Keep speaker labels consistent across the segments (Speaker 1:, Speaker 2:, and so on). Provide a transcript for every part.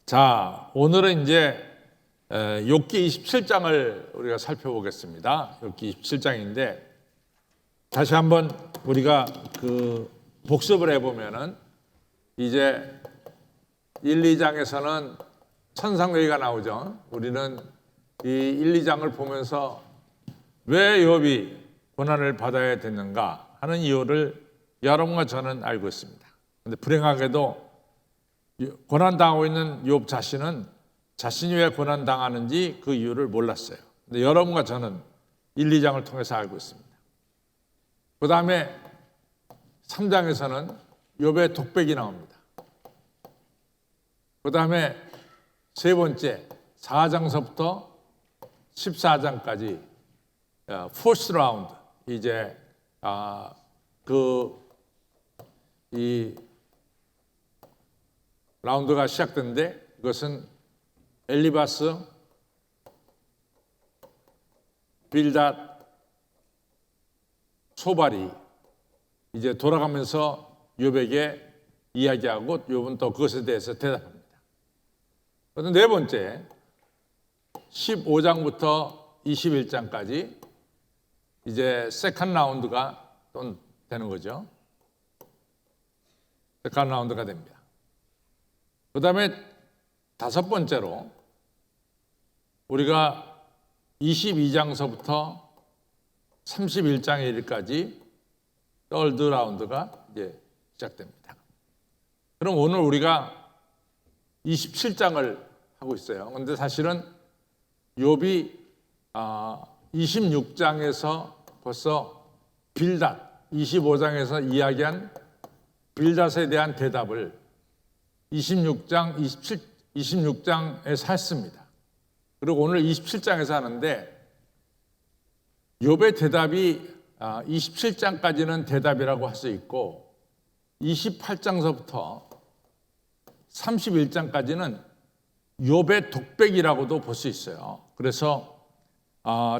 Speaker 1: 자, 오늘은 이제 욥기 27장을 우리가 살펴보겠습니다. 욥기 27장인데 다시 한번 우리가 복습을 해보면은 이제 1, 2장에서는 천상회의가 나오죠. 우리는 이 1, 2장을 보면서 왜 욥이 고난을 받아야 됐는가 하는 이유를 여러분과 저는 알고 있습니다. 그런데 불행하게도 고난당하고 있는 욥 자신은 자신이 왜 고난당하는지 그 이유를 몰랐어요. 근데 여러분과 저는 1, 2장을 통해서 알고 있습니다. 그 다음에 3장에서는 욥의 독백이 나옵니다. 그 다음에 세 번째 4장서부터 14장까지 포스트 라운드, 이제 이 라운드가 시작됐는데 이것은 엘리바스, 빌닷, 소발이 이제 돌아가면서 욥에게 이야기하고 욥은 또 그것에 대해서 대답합니다. 그런데 네 번째 15장부터 21장까지 이제 세컨드 라운드가 또 되는 거죠. 세컨드 라운드가 됩니다. 그 다음에 다섯 번째로 우리가 22장서부터 31장의 일까지 썰드 라운드가 이제 시작됩니다. 그럼 오늘 우리가 27장을 하고 있어요. 그런데 사실은 욥이 26장에서 벌써 빌닷, 25장에서 이야기한 빌닷에 대한 대답을 26장에서 했습니다. 그리고 오늘 27장에서 하는데 욥의 대답이 27장까지는 대답이라고 할 수 있고 28장서부터 31장까지는 욥의 독백이라고도 볼 수 있어요. 그래서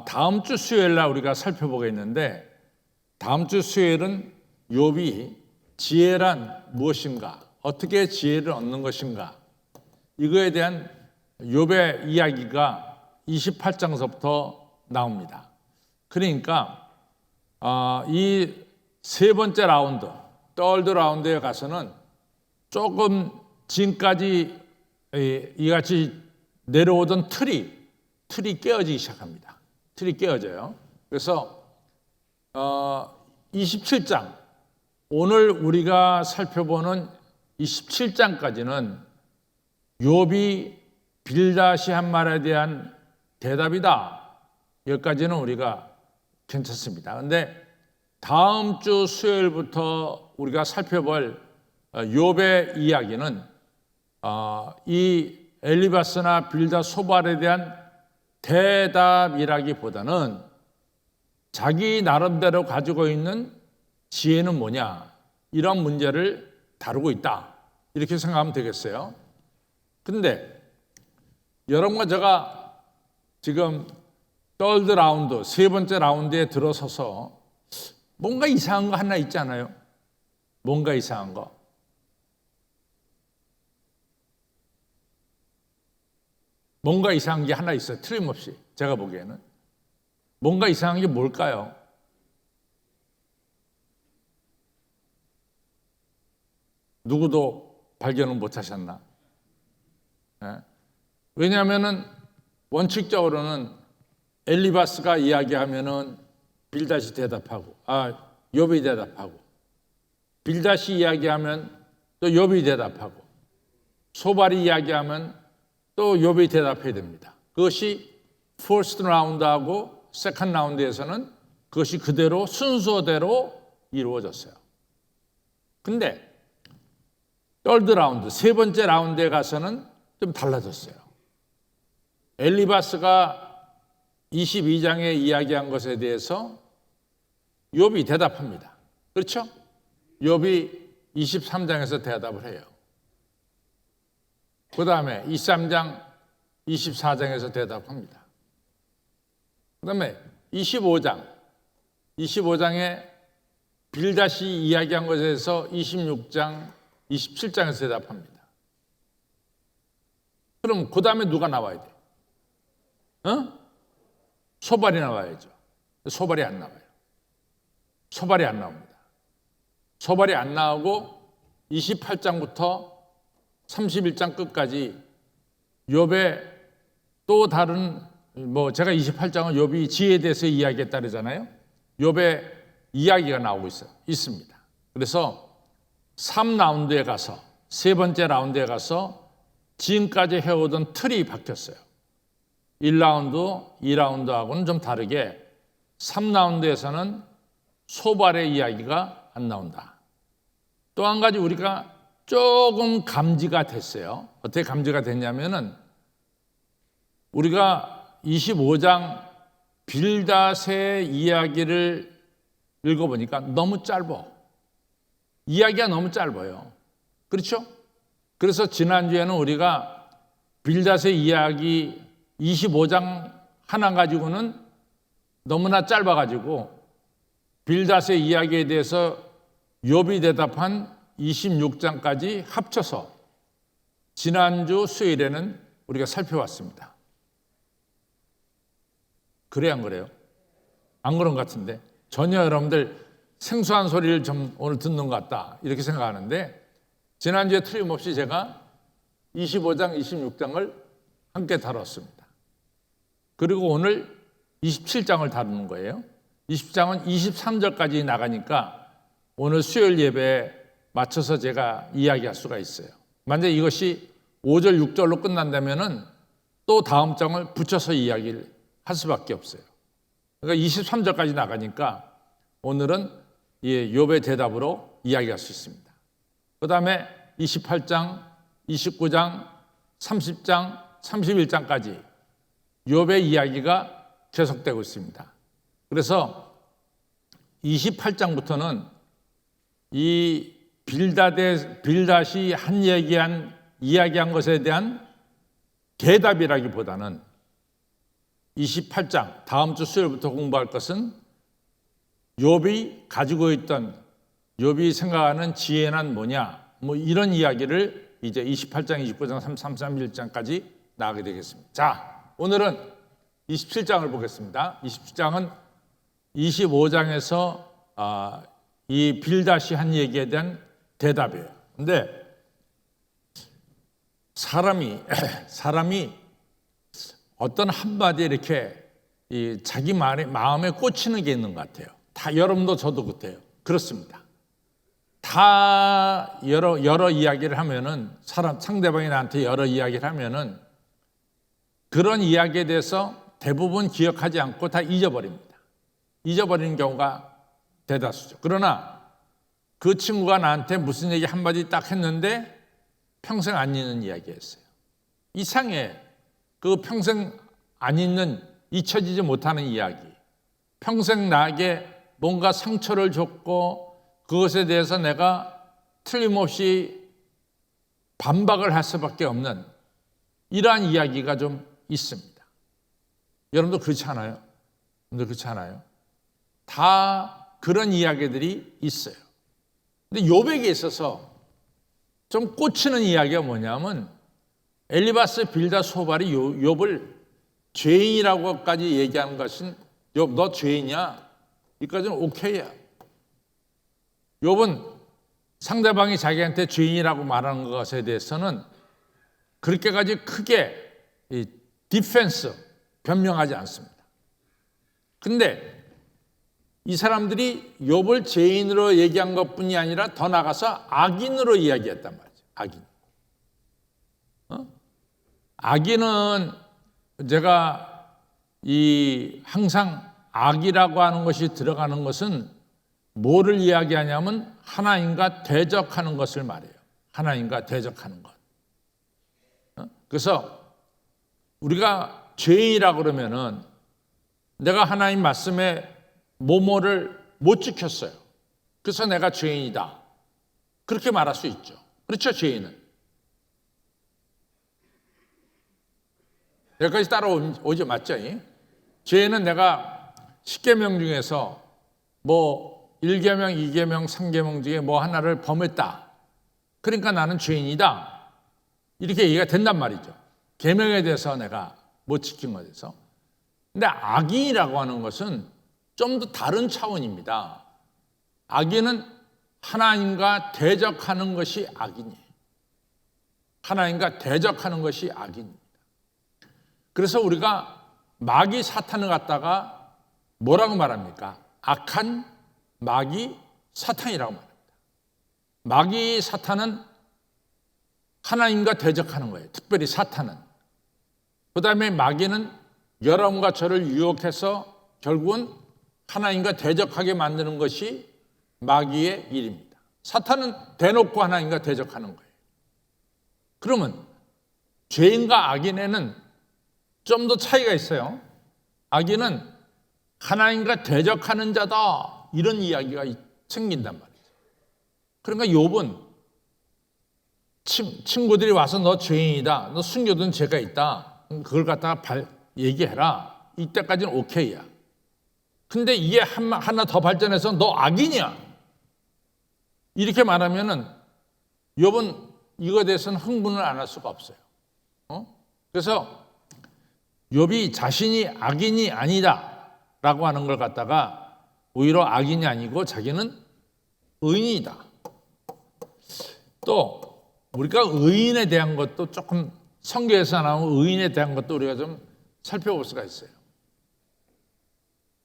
Speaker 1: 다음 주 수요일 날 우리가 살펴보겠는데 다음 주 수요일은 욥이 지혜란 무엇인가, 어떻게 지혜를 얻는 것인가, 이거에 대한 욥의 이야기가 28장서부터 나옵니다. 그러니까 이 세 번째 라운드, 썰드 라운드에 가서는 조금 지금까지 이같이 내려오던 틀이 깨어지기 시작합니다. 틀이 깨어져요. 그래서 27장, 오늘 우리가 살펴보는 27장까지는 욥이 빌닷이 한 말에 대한 대답이다. 여기까지는 우리가 괜찮습니다. 그런데 다음 주 수요일부터 우리가 살펴볼 욥의 이야기는 이 엘리바스나 빌닷, 소발에 대한 대답이라기보다는 자기 나름대로 가지고 있는 지혜는 뭐냐, 이런 문제를 다루고 있다, 이렇게 생각하면 되겠어요. 그런데 여러분과 제가 지금 썰드 라운드, 세 번째 라운드에 들어서서 뭔가 이상한 거 하나 있지 않아요? 뭔가 이상한 거. 뭔가 이상한 게 하나 있어요. 틀림없이 제가 보기에는. 뭔가 이상한 게 뭘까요? 누구도 발견을 못 하셨나? 네. 왜냐하면은 원칙적으로는 엘리바스가 이야기하면은 빌닷이 대답하고, 욥이 대답하고, 빌닷이 이야기하면 또 욥이 대답하고, 소발이 이야기하면 또 욥이 대답해야 됩니다. 그것이 퍼스트 라운드하고 세컨드 라운드에서는 그것이 그대로 순서대로 이루어졌어요. 근데 썰드 라운드, 세 번째 라운드에 가서는 좀 달라졌어요. 엘리바스가 22장에 이야기한 것에 대해서 욥이 대답합니다. 그렇죠? 욥이 23장에서 대답을 해요. 그 다음에 23장, 24장에서 대답합니다. 그 다음에 25장에 빌닷이 이야기한 것에 대해서 26장, 27장에서 대답합니다. 그럼 그 다음에 누가 나와야 돼? 소발이 나와야죠. 소발이 안 나와요. 소발이 안 나옵니다. 소발이 안 나오고 28장부터 31장 끝까지 욥의 또 다른 제가 28장은 욥이 지혜에 대해서 이야기했다 그러잖아요. 욥의 이야기가 나오고 있습니다. 그래서 3라운드에 가서 세 번째 라운드에 가서 지금까지 해오던 틀이 바뀌었어요. 1라운드, 2라운드하고는 좀 다르게 3라운드에서는 소발의 이야기가 안 나온다. 또 한 가지 우리가 조금 감지가 됐어요. 어떻게 감지가 됐냐면은 우리가 25장 빌닷의 이야기를 읽어보니까 너무 짧아. 이야기가 너무 짧아요. 그렇죠? 그래서 지난주에는 우리가 빌닷의 이야기 25장 하나 가지고는 너무나 짧아가지고 빌닷의 이야기에 대해서 욥이 대답한 26장까지 합쳐서 지난주 수요일에는 우리가 살펴봤습니다. 그래 안 그래요? 안 그런 것 같은데 전혀 여러분들 생소한 소리를 좀 오늘 듣는 것 같다 이렇게 생각하는데 지난주에 틀림없이 제가 25장, 26장을 함께 다뤘습니다. 그리고 오늘 27장을 다루는 거예요. 20장은 23절까지 나가니까 오늘 수요일 예배에 맞춰서 제가 이야기할 수가 있어요. 만약 이것이 5절, 6절로 끝난다면은 또 다음 장을 붙여서 이야기를 할 수밖에 없어요. 그러니까 23절까지 나가니까 오늘은 욥의 대답으로 이야기할 수 있습니다. 그 다음에 28장, 29장, 30장, 31장까지 욥의 이야기가 계속되고 있습니다. 그래서 28장부터는 이 빌닷이 이야기한 것에 대한 대답이라기보다는 28장 다음 주 수요일부터 공부할 것은 욥이 가지고 있던 욥이 생각하는 지혜는 뭐냐 이런 이야기를 이제 28장, 29장, 31장까지 나가게 되겠습니다. 자, 오늘은 27장을 보겠습니다. 27장은 25장에서 이 빌닷이 한 얘기에 대한 대답이에요. 근데 사람이 어떤 한마디에 이렇게 자기 마음에 꽂히는 게 있는 것 같아요. 다 여러분도 저도 그때요. 그렇습니다. 다 여러 이야기를 하면은 상대방이 나한테 여러 이야기를 하면은 그런 이야기에 대해서 대부분 기억하지 않고 다 잊어버립니다. 잊어버리는 경우가 대다수죠. 그러나 그 친구가 나한테 무슨 얘기 한마디 딱 했는데 평생 안 잊는 이야기였어요. 이상해. 그 평생 안 잊는, 잊혀지지 못하는 이야기. 평생 나에게 뭔가 상처를 줬고 그것에 대해서 내가 틀림없이 반박을 할 수밖에 없는 이러한 이야기가 좀 있습니다. 여러분도 그렇지 않아요? 여러분도 그렇지 않아요? 다 그런 이야기들이 있어요. 근데 욥에게 있어서 좀 꽂히는 이야기가 뭐냐면 엘리바스, 빌닷, 소발이 욥을 죄인이라고까지 얘기하는 것은 욥 너 죄인이야? 여기까지는 오케이야. 욥은 상대방이 자기한테 죄인이라고 말하는 것에 대해서는 그렇게까지 크게 디펜스, 변명하지 않습니다. 근데 이 사람들이 욥을 죄인으로 얘기한 것뿐이 아니라 더 나가서 악인으로 이야기했단 말이죠. 악인. 악인은 제가 항상 악이라고 하는 것이 들어가는 것은 뭐를 이야기하냐면 하나님과 대적하는 것을 말해요. 하나님과 대적하는 것. 그래서 우리가 죄인이라고 그러면은 내가 하나님 말씀에 뭐뭐를 못 지켰어요. 그래서 내가 죄인이다. 그렇게 말할 수 있죠. 그렇죠, 죄인은. 여기까지 따라오죠, 맞죠? 죄인은 내가 10계명 중에서 1계명, 2계명, 3계명 중에 하나를 범했다. 그러니까 나는 죄인이다. 이렇게 얘기가 된단 말이죠. 계명에 대해서 내가 못 지킨 것에 대해서. 근데 악인이라고 하는 것은 좀 더 다른 차원입니다. 악인은 하나님과 대적하는 것이 악인이에요. 하나님과 대적하는 것이 악인입니다. 그래서 우리가 마귀 사탄을 갖다가 뭐라고 말합니까? 악한 마귀 사탄이라고 말합니다. 마귀 사탄은 하나님과 대적하는 거예요. 특별히 사탄은. 그 다음에 마귀는 여러분과 저를 유혹해서 결국은 하나님과 대적하게 만드는 것이 마귀의 일입니다. 사탄은 대놓고 하나님과 대적하는 거예요. 그러면 죄인과 악인에는 좀 더 차이가 있어요. 악인은 하나님과 대적하는 자다, 이런 이야기가 생긴단 말이죠. 그러니까 욥은 친구들이 와서 너 죄인이다, 너 숨겨둔 죄가 있다, 그걸 갖다가 얘기해라, 이때까지는 오케이야. 근데 이게 하나 더 발전해서 너 악인이야, 이렇게 말하면은 욥은 이거에 대해서는 흥분을 안 할 수가 없어요. 그래서 욥이 자신이 악인이 아니다라고 하는 걸 갖다가 오히려 악인이 아니고 자기는 의인이다. 또 우리가 의인에 대한 것도 조금 성경에서 나오는 의인에 대한 것도 우리가 좀 살펴볼 수가 있어요.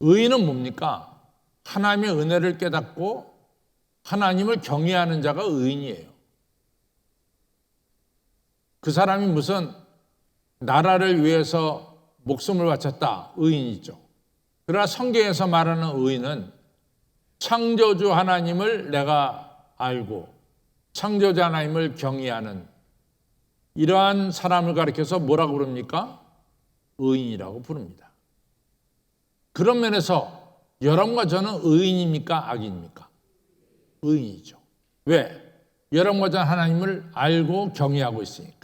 Speaker 1: 의인은 뭡니까? 하나님의 은혜를 깨닫고 하나님을 경외하는 자가 의인이에요. 그 사람이 무슨 나라를 위해서 목숨을 바쳤다, 의인이죠. 그러나 성경에서 말하는 의인은 창조주 하나님을 내가 알고 창조주 하나님을 경외하는 이러한 사람을 가리켜서 뭐라고 부릅니까? 의인이라고 부릅니다. 그런 면에서 여러분과 저는 의인입니까? 악인입니까? 의인이죠. 왜? 여러분과 저는 하나님을 알고 경외하고 있으니까.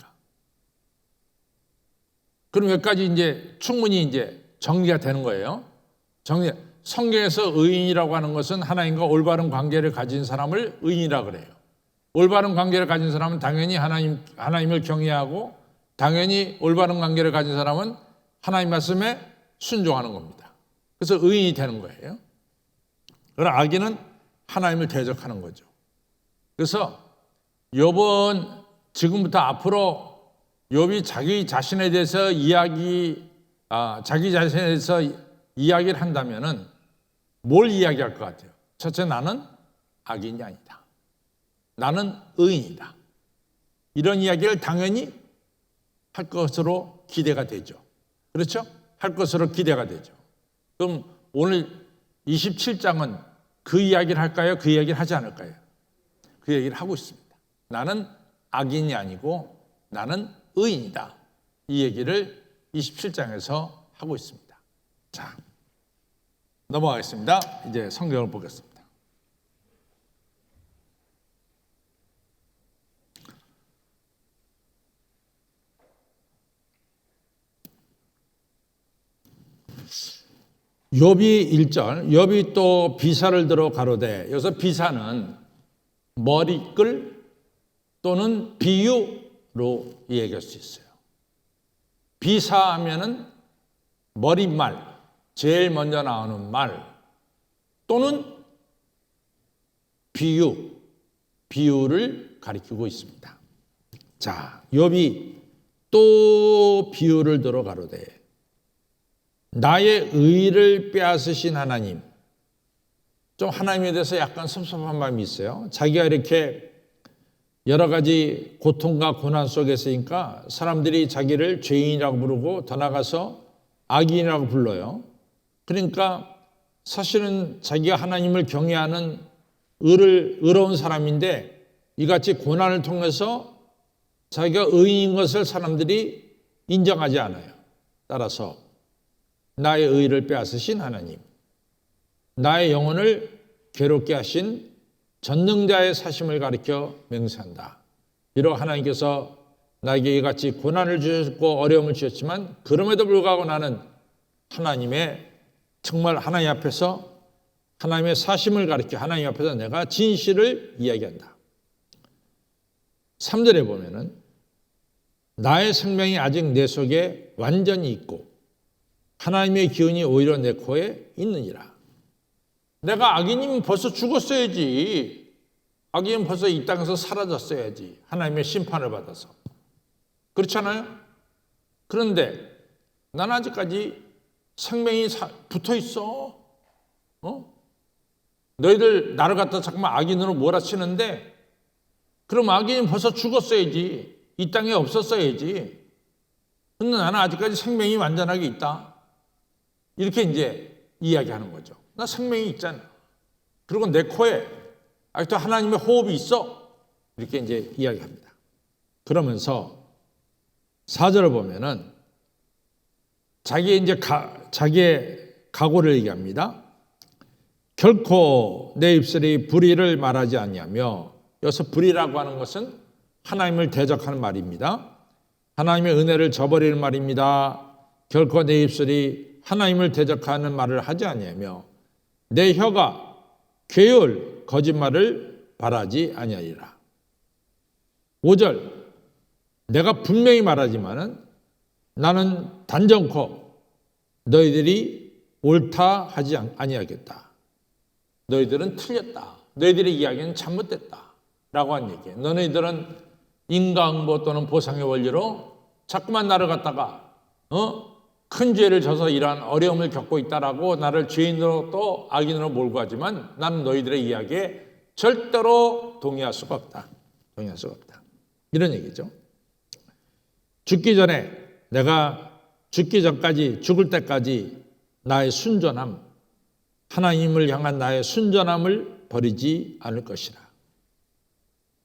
Speaker 1: 그럼 여기까지 이제 충분히 이제 정리가 되는 거예요. 성경에서 의인이라고 하는 것은 하나님과 올바른 관계를 가진 사람을 의인이라고 그래요. 올바른 관계를 가진 사람은 당연히 하나님을 경외하고, 당연히 올바른 관계를 가진 사람은 하나님 말씀에 순종하는 겁니다. 그래서 의인이 되는 거예요. 그러나 악인은 하나님을 대적하는 거죠. 그래서 욥은 지금부터 앞으로 욥이 자기 자신에 대해서 자기 자신에 대해서 이야기를 한다면은 뭘 이야기할 것 같아요? 첫째, 나는 악인이 아니다. 나는 의인이다. 이런 이야기를 당연히 할 것으로 기대가 되죠. 그렇죠? 할 것으로 기대가 되죠. 그럼 오늘 27장은 그 이야기를 할까요? 그 이야기를 하지 않을까요? 그 얘기를 하고 있습니다. 나는 악인이 아니고 나는 의인이다. 이 얘기를 27장에서 하고 있습니다. 자, 넘어가겠습니다. 이제 성경을 보겠습니다. 욥이 1절, 욥이 또 비사를 들어 가로되, 여기서 비사는 머리끌 또는 비유로 얘기할 수 있어요. 비사하면은 머릿말, 제일 먼저 나오는 말, 또는 비유를 가리키고 있습니다. 자, 욥이 또 비유를 들어 가로되, 나의 의를 빼앗으신 하나님. 좀 하나님에 대해서 약간 섭섭한 마음이 있어요. 자기가 이렇게 여러 가지 고통과 고난 속에 있으니까 사람들이 자기를 죄인이라고 부르고 더 나아가서 악인이라고 불러요. 그러니까 사실은 자기가 하나님을 경외하는 의로운 사람인데 이같이 고난을 통해서 자기가 의인인 것을 사람들이 인정하지 않아요. 따라서 나의 의를 빼앗으신 하나님, 나의 영혼을 괴롭게 하신 전능자의 사심을 가리켜 맹세한다. 비록 하나님께서 나에게 이같이 고난을 주셨고 어려움을 주셨지만 그럼에도 불구하고 나는 하나님의 정말 하나님 앞에서 하나님의 사심을 가리켜 하나님 앞에서 내가 진실을 이야기한다. 3절에 보면은 나의 생명이 아직 내 속에 완전히 있고 하나님의 기운이 오히려 내 코에 있느니라. 내가 악인이면 벌써 죽었어야지. 악인은 벌써 이 땅에서 사라졌어야지. 하나님의 심판을 받아서. 그렇잖아요? 그런데 난 아직까지 생명이 붙어 있어. 너희들 나를 갖다 잠깐만 악인으로 몰아치는데 그럼 악인은 벌써 죽었어야지. 이 땅에 없었어야지. 근데 나는 아직까지 생명이 완전하게 있다. 이렇게 이제 이야기하는 거죠. 나 생명이 있잖아. 그리고 내 코에 아직도 하나님의 호흡이 있어. 이렇게 이제 이야기합니다. 그러면서 4절을 보면은 자기의 각오를 얘기합니다. 결코 내 입술이 불의를 말하지 아니하며, 여기서 불의라고 하는 것은 하나님을 대적하는 말입니다. 하나님의 은혜를 저버리는 말입니다. 결코 내 입술이 하나님을 대적하는 말을 하지 아니하며 내 혀가 괴율 거짓말을 바라지 아니하리라. 5절, 내가 분명히 말하지만은 나는 단정코 너희들이 옳다 하지 아니하겠다. 너희들은 틀렸다. 너희들의 이야기는 잘못됐다. 라고 한 얘기예요. 너희들은 인과응보 또는 보상의 원리로 자꾸만 나를 갖다가 큰 죄를 져서 이러한 어려움을 겪고 있다라고 나를 죄인으로 또 악인으로 몰고 하지만 나는 너희들의 이야기에 절대로 동의할 수가 없다. 동의할 수가 없다. 이런 얘기죠. 죽기 전에, 내가 죽기 전까지, 죽을 때까지 나의 순전함, 하나님을 향한 나의 순전함을 버리지 않을 것이라.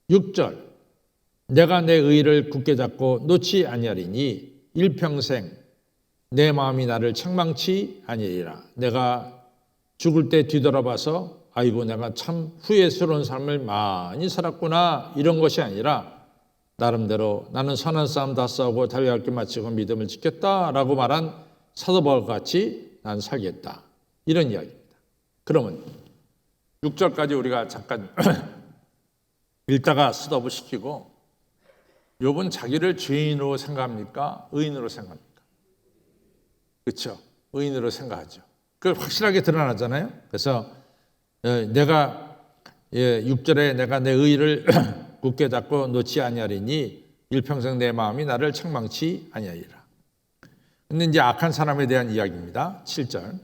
Speaker 1: 6절, 내가 내 의를 굳게 잡고 놓지 아니하리니 일평생 내 마음이 나를 책망치 아니하리라. 내가 죽을 때 뒤돌아봐서 아이고 내가 참 후회스러운 삶을 많이 살았구나, 이런 것이 아니라 나름대로 나는 선한 싸움 다 싸우고 달려갈 길 마치고 믿음을 지켰다라고 말한 사도 바울과 같이 난 살겠다, 이런 이야기입니다. 그러면 6절까지 우리가 잠깐 읽다가 스톱을 시키고, 욥은 자기를 죄인으로 생각합니까? 의인으로 생각합니까? 그렇죠. 의인으로 생각하죠. 그걸 확실하게 드러나잖아요. 그래서 내가 6절에 내가 내 의를 굳게 잡고 놓지 아니하리니 일평생 내 마음이 나를 책망치 아니하리라. 근데 이제 악한 사람에 대한 이야기입니다. 7절,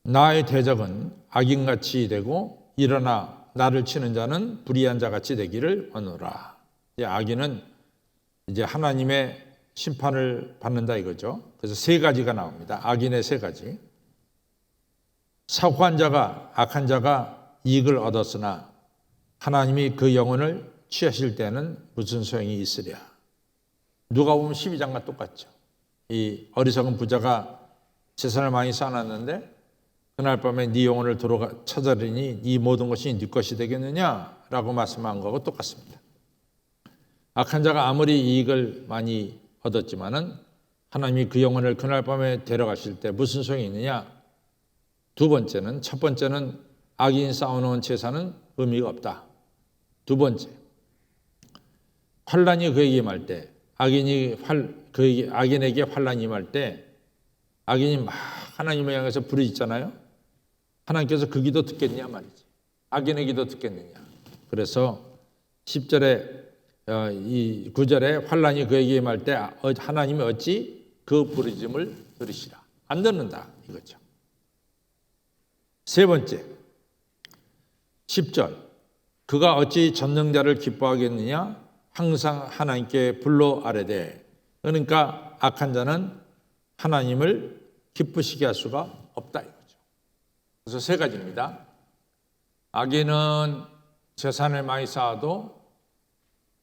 Speaker 1: 나의 대적은 악인같이 되고 일어나 나를 치는 자는 불의한 자같이 되기를 원하노라. 악인은 이제 하나님의 심판을 받는다 이거죠. 그래서 세 가지가 나옵니다. 악인의 세 가지. 사고한 자가, 악한 자가 이익을 얻었으나 하나님이 그 영혼을 취하실 때는 무슨 소용이 있으랴. 누가 보면 12장과 똑같죠. 이 어리석은 부자가 재산을 많이 쌓아놨는데 그날 밤에 네 영혼을 찾아리니 이 모든 것이 네 것이 되겠느냐라고 말씀한 거하고 똑같습니다. 악한 자가 아무리 이익을 많이 얻었지만은 하나님이 그 영혼을 그날 밤에 데려가실 때 무슨 소용이 있느냐? 첫 번째는 악인이 쌓아놓은 재산은 의미가 없다. 두 번째, 환란이 그에게 임할 때, 악인에게 환란이 임할 때 악인이 막 하나님을 향해서 부르짖잖아요. 하나님께서 그 기도 듣겠냐 말이지. 악인의 기도 듣겠느냐. 그래서 10절에 이 9절에 환란이 그에게 임할 때 하나님이 어찌 그 부르짖음을 들으시라. 안 듣는다 이거죠. 세 번째, 10절, 그가 어찌 전능자를 기뻐하겠느냐? 항상 하나님께 불로 아뢰되. 그러니까 악한 자는 하나님을 기쁘시게 할 수가 없다 이거죠. 그래서 세 가지입니다. 악인은 재산을 많이 쌓아도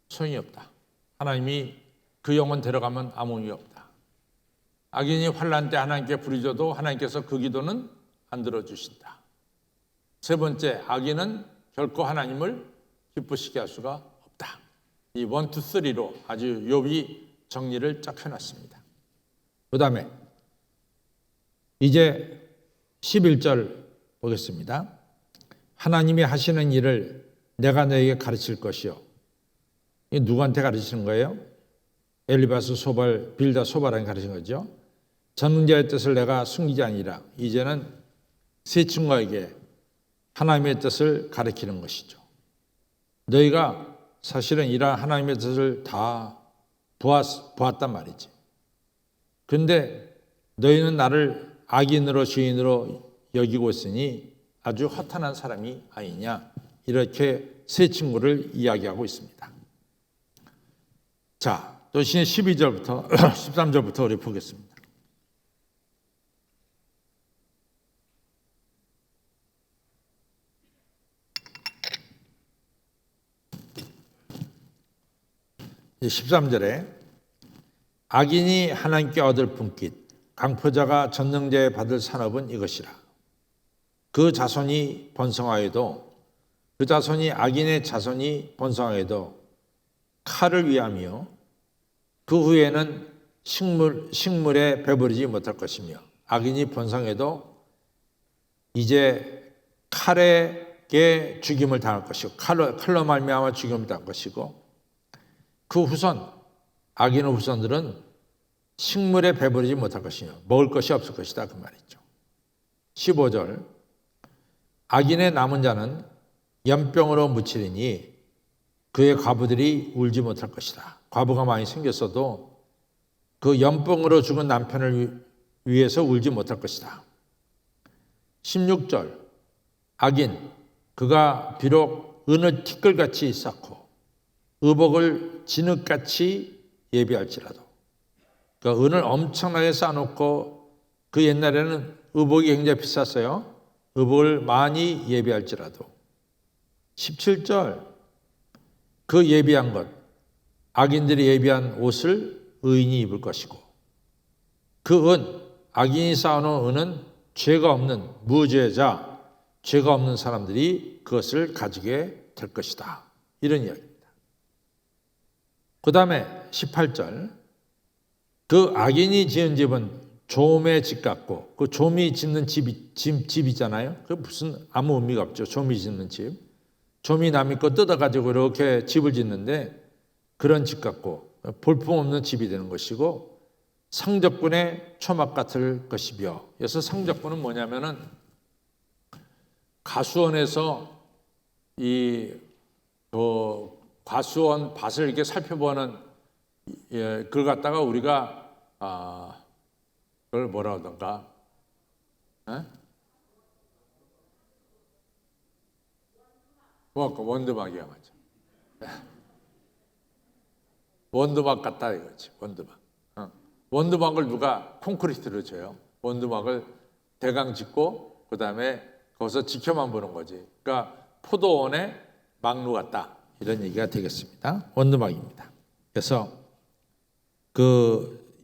Speaker 1: 소용이 없다. 하나님이 그 영혼 데려가면 아무 의미 없다. 악인이 환난 때 하나님께 부르짖어도 하나님께서 그 기도는 안 들어주신다. 세 번째, 악인은 결코 하나님을 기쁘시게 할 수가 없다. 이 1, 2, 3로 아주 욥이 정리를 쫙 해놨습니다. 그 다음에 이제 11절 보겠습니다. 하나님이 하시는 일을 내가 너에게 가르칠 것이요. 이 누구한테 가르치는 거예요? 엘리바스, 소발, 빌다, 소발을 가르친 거죠. 전능자의 뜻을 내가 숨기지 아니라, 이제는 세 친구에게 하나님의 뜻을 가르치는 것이죠. 너희가 사실은 이러한 하나님의 뜻을 다 보았단 말이지. 그런데 너희는 나를 악인으로 주인으로 여기고 있으니 아주 허탄한 사람이 아니냐, 이렇게 세 친구를 이야기하고 있습니다. 자, 또 12절부터 13절부터 우리 보겠습니다. 이 13절에 악인이 하나님께 얻을 분깃, 강포자가 전능자에 받을 산업은 이것이라. 그 자손이 번성하여도, 그 자손이 악인의 자손이 번성하여도 칼을 위하며 그 후에는 식물에 배부르지 못할 것이며, 악인이 번성해도 이제 칼에게 죽임을 당할 것이고, 칼로 말미암아 죽임을 당할 것이고, 그 후손, 악인의 후손들은 식물에 배부르지 못할 것이며 먹을 것이 없을 것이다, 그 말이죠. 15절, 악인의 남은 자는 연병으로 묻히리니 그의 과부들이 울지 못할 것이다. 과부가 많이 생겼어도 그 연병으로 죽은 남편을 위해서 울지 못할 것이다. 16절, 악인, 그가 비록 은을 티끌같이 쌓고 의복을 진흙같이 예비할지라도, 그러니까 은을 엄청나게 쌓아놓고, 그 옛날에는 의복이 굉장히 비쌌어요. 의복을 많이 예비할지라도. 17절, 그 예비한 것, 악인들이 예비한 옷을 의인이 입을 것이고, 그 은, 악인이 쌓아놓은 은은 죄가 없는 무죄자, 죄가 없는 사람들이 그것을 가지게 될 것이다, 이런 이야기입니다. 그 다음에 18절, 그 악인이 지은 집은 좀의 집 같고, 그 좀이 짓는 집이잖아요. 그 무슨 아무 의미가 없죠. 좀이 짓는 집. 좀이 남의 거 뜯어가지고 이렇게 집을 짓는데, 그런 집 같고 볼품없는 집이 되는 것이고, 상적군의 초막 같을 것이며. 그래서 상적군은 뭐냐면은 가수원에서 과수원 밭을 이렇게 살펴보는, 그걸 갖다가 우리가 그걸 뭐라 하던가, 원두막이야, 맞아. 원두막 같다 이거지, 원두막. 원두막을 누가 콘크리트로 줘요. 원두막을 대강 짓고 그 다음에 거기서 지켜만 보는 거지. 그러니까 포도원의 막루 같다, 이런 얘기가 되겠습니다. 원두막입니다. 그래서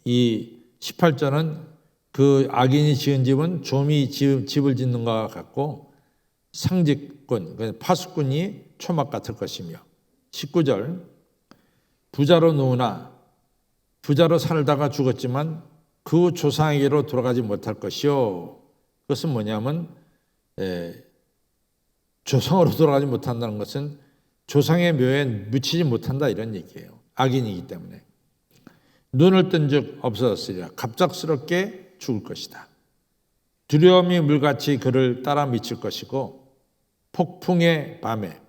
Speaker 1: 이 18절은 그 악인이 지은 집은 좀이 집을 짓는 것과 같고, 상직군, 파수꾼이 초막 같을 것이며. 19절, 부자로 누우나 부자로 살다가 죽었지만 그 조상에게로 돌아가지 못할 것이요. 그것은 뭐냐면 조상으로 돌아가지 못한다는 것은 조상의 묘에 묻히지 못한다, 이런 얘기예요. 악인이기 때문에. 눈을 뜬 적 없어졌으리라. 갑작스럽게 죽을 것이다. 두려움이 물같이 그를 따라 미칠 것이고, 폭풍의 밤에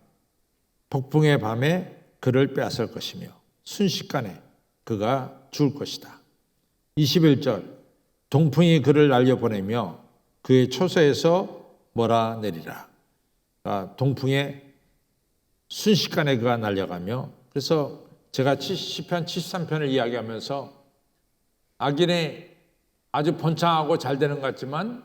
Speaker 1: 그를 빼앗을 것이며 순식간에 그가 죽을 것이다. 21절, 동풍이 그를 날려보내며 그의 초소에서 몰아내리라. 동풍에 순식간에 그가 날려가며, 그래서 제가 시편 73편을 이야기하면서 악인이 아주 번창하고 잘 되는 것 같지만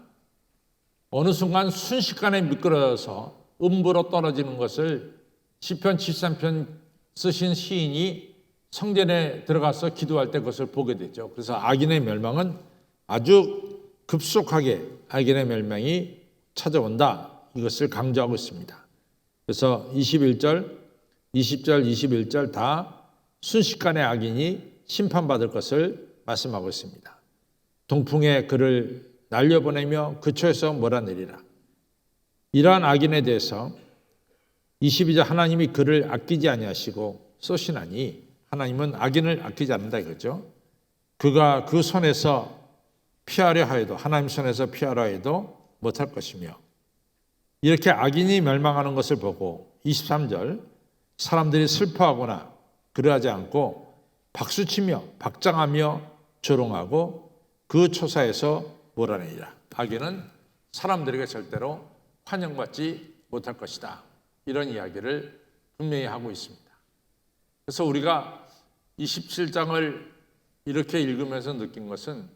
Speaker 1: 어느 순간 순식간에 미끄러져서 음부로 떨어지는 것을 시편 73편 쓰신 시인이 성전에 들어가서 기도할 때 그것을 보게 되죠. 그래서 악인의 멸망은 아주 급속하게 악인의 멸망이 찾아온다, 이것을 강조하고 있습니다. 그래서 21절, 20절, 21절 다 순식간에 악인이 심판받을 것을 말씀하고 있습니다. 동풍에 그를 날려보내며 그 초에서 몰아내리라. 이러한 악인에 대해서 22절, 하나님이 그를 아끼지 아니하시고 쏘시나니 하나님은 악인을 아끼지 않는다 이거죠. 그가 그 손에서 피하려 하여도 하나님 손에서 피하려 해도 못할 것이며 이렇게 악인이 멸망하는 것을 보고 23절 사람들이 슬퍼하거나 그러하지 않고 박수치며 박장하며 조롱하고 그 초사에서 몰아내리라. 악인은 사람들에게 절대로 환영받지 못할 것이다. 이런 이야기를 분명히 하고 있습니다. 그래서 우리가 27장을 이렇게 읽으면서 느낀 것은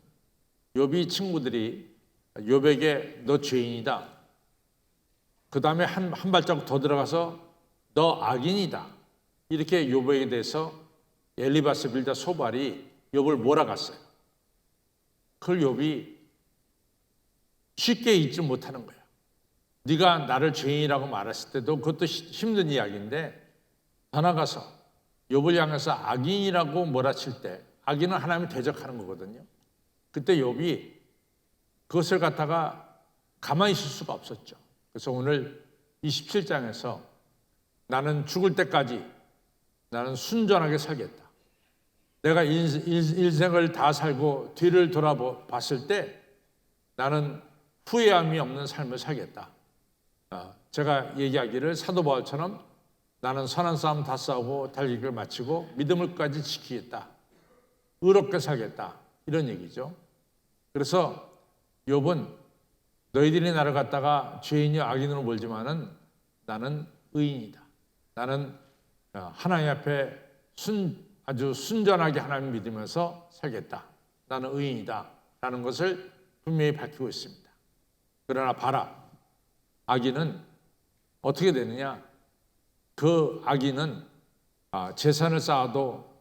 Speaker 1: 욥이 친구들이 욥에게 너 죄인이다. 그 다음에 한 발자국 더 들어가서 너 악인이다. 이렇게 욥에게 대해서 엘리바스 빌다 소발이 욥을 몰아갔어요. 그걸 욥이 쉽게 잊지 못하는 거예요. 네가 나를 죄인이라고 말했을 때도 그것도 힘든 이야기인데 더 나가서 욥을 향해서 악인이라고 몰아칠 때 악인은 하나님을 대적하는 거거든요. 그때 욥이 그것을 갖다가 가만히 있을 수가 없었죠. 그래서 오늘 27장에서 나는 죽을 때까지 나는 순전하게 살겠다. 내가 인생을 다 살고 뒤를 돌아봤을 때 나는 후회함이 없는 삶을 살겠다. 제가 얘기하기를 사도 바울처럼 나는 선한 싸움 다 싸우고 달리기를 마치고 믿음을까지 지키겠다. 의롭게 살겠다. 이런 얘기죠. 그래서 욥은 너희들이 나를 갖다가 죄인이여 악인으로 몰지만은 나는 의인이다. 나는 하나님 앞에 아주 순전하게 하나님 믿으면서 살겠다. 나는 의인이다. 라는 것을 분명히 밝히고 있습니다. 그러나 봐라. 악인은 어떻게 되느냐? 그 악인은 재산을 쌓아도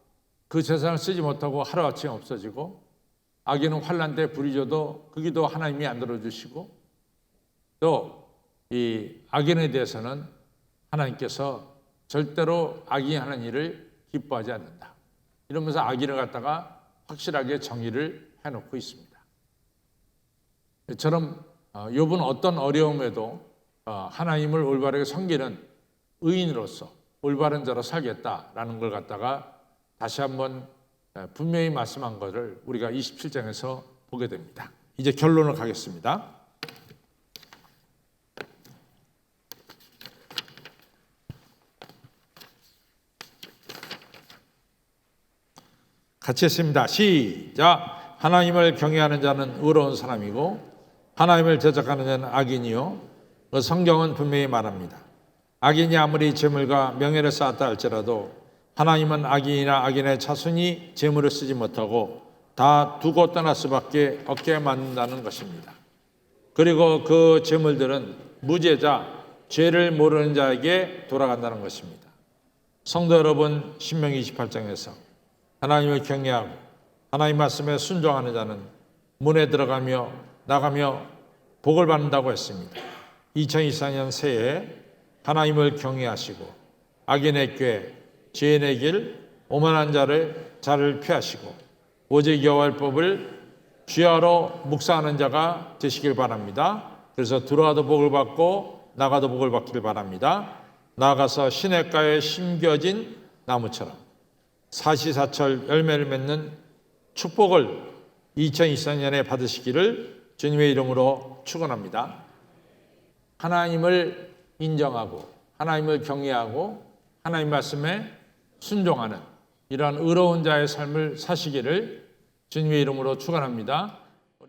Speaker 1: 그 재산을 쓰지 못하고 하루아침에 없어지고 악인은 환난 때 부리져도 그 기도 하나님이 안 들어주시고 또 이 악인에 대해서는 하나님께서 절대로 악인이 하는 일을 기뻐하지 않는다. 이러면서 악인을 갖다가 확실하게 정의를 해놓고 있습니다. 이처럼 욥은 어떤 어려움에도 하나님을 올바르게 섬기는 의인으로서 올바른 자로 살겠다라는 걸 갖다가 다시 한번 분명히 말씀한 것을 우리가 27장에서 보게 됩니다. 이제 결론을 가겠습니다. 같이 했습니다. 시작. 하나님을 경외하는 자는 의로운 사람이고 하나님을 대적하는 자는 악인이요. 성경은 분명히 말합니다. 악인이 아무리 재물과 명예를 쌓았다 할지라도 하나님은 악인이나 악인의 자손이 재물을 쓰지 못하고 다 두고 떠날 수밖에 없게 만든다는 것입니다. 그리고 그 재물들은 무죄자, 죄를 모르는 자에게 돌아간다는 것입니다. 성도 여러분, 신명기 28장에서 하나님을 경외하고 하나님 말씀에 순종하는 자는 문에 들어가며 나가며 복을 받는다고 했습니다. 2024년 새해에 하나님을 경외하시고 악인의 꾀, 죄인의 길, 오만한 자를 피하시고 오직 여호와의 법을 주야로 묵상하는 자가 되시길 바랍니다. 그래서 들어와도 복을 받고 나가도 복을 받기를 바랍니다. 나아가서 시냇가에 심겨진 나무처럼 사시사철 열매를 맺는 축복을 2024년에 받으시기를 주님의 이름으로 축원합니다. 하나님을 인정하고 하나님을 경외하고 하나님 말씀에 순종하는 이러한 의로운 자의 삶을 사시기를 주님의 이름으로 축원합니다.